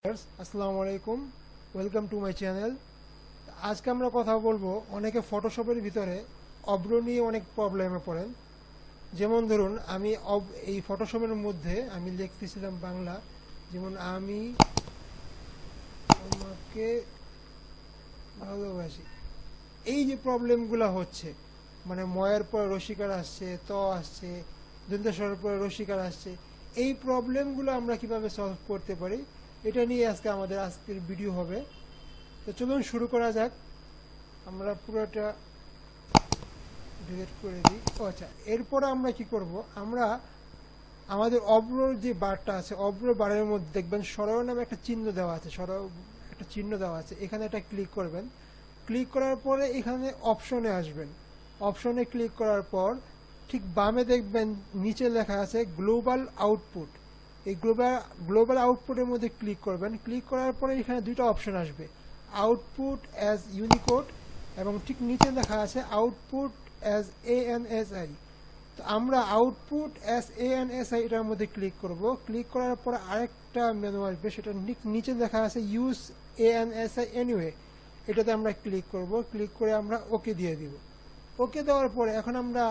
আসসালামু আলাইকুম, welcome to my channel. আজকে আমরা কথা বলবো অনেকে ফটোশপের ভিতরে অব্র নিয়ে অনেক প্রবলেমে পড়েন। যেমন ধরুন আমি এই ফটোশপের মধ্যে আমি লিখতেছিলাম বাংলা, যেমন আমি তোমাকে ভালোবাসি। এই যে প্রবলেমগুলো হচ্ছে, মানে ময়ের পরে রসিকার আসছে, ত আসছে, দন্তেশ্বরের পরে রসিকার আসছে, এই প্রবলেমগুলো আমরা কিভাবে সলভ করতে পারি এটা নিয়ে আজকে আমাদের আজকের ভিডিও হবে। তো চলুন শুরু করা যাক। আমরা পুরোটা ডিলিট করে দিই। আচ্ছা, এরপরে আমরা কি করব, আমরা আমাদের অব্রর যে বারটা আছে, অব্র বারের মধ্যে দেখবেন সরয় নামে একটা চিহ্ন দেওয়া আছে, সরয় একটা চিহ্ন দেওয়া আছে, এখানে একটা ক্লিক করবেন। ক্লিক করার পরে এখানে অপশনে আসবেন। অপশনে ক্লিক করার পর ঠিক বামে দেখবেন নিচে লেখা আছে গ্লোবাল আউটপুট। এই গ্লোবাল আউটপুটের মধ্যে ক্লিক করবেন। ক্লিক করার পরে এখানে দুটো অপশন আসবে, আউটপুট অ্যাজ ইউনিকোড এবং ঠিক নিচে লেখা আছে আউটপুট অ্যাজ ANSI। তো আমরা আউটপুট অ্যাজ ANSI এটার মধ্যে ক্লিক করব। ক্লিক করার পর আরেকটা মেনু আসবে, সেটা নিচে লেখা আছে ইউজ ANSI এনিওয়ে, এটাতে আমরা ক্লিক করব। ক্লিক করে আমরা ওকে দিয়ে দিব। ওকে দেওয়ার পরে এখন আমরা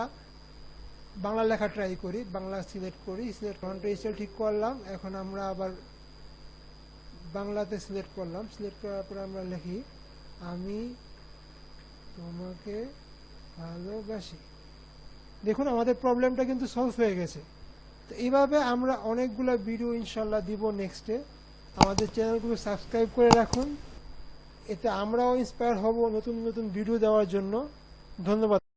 বাংলা লেখা ট্রাই করি। বাংলা সিলেক্ট করি, সিলেক্ট ফন্ট স্টাইল ঠিক করলাম। এখন আমরা আবার বাংলাতে সিলেক্ট করলাম। সিলেক্ট করার পরে আমরা লিখি আমি তোমাকে ভালোবাসি। দেখুন আমাদের প্রবলেমটা কিন্তু সলভ হয়ে গেছে। তো এইভাবে আমরা অনেকগুলো ভিডিও ইনশাল্লাহ দিব নেক্সটে। আমাদের চ্যানেলগুলো সাবস্ক্রাইব করে রাখুন, এতে আমরাও ইন্সপায়ার হব নতুন নতুন ভিডিও দেওয়ার জন্য। ধন্যবাদ।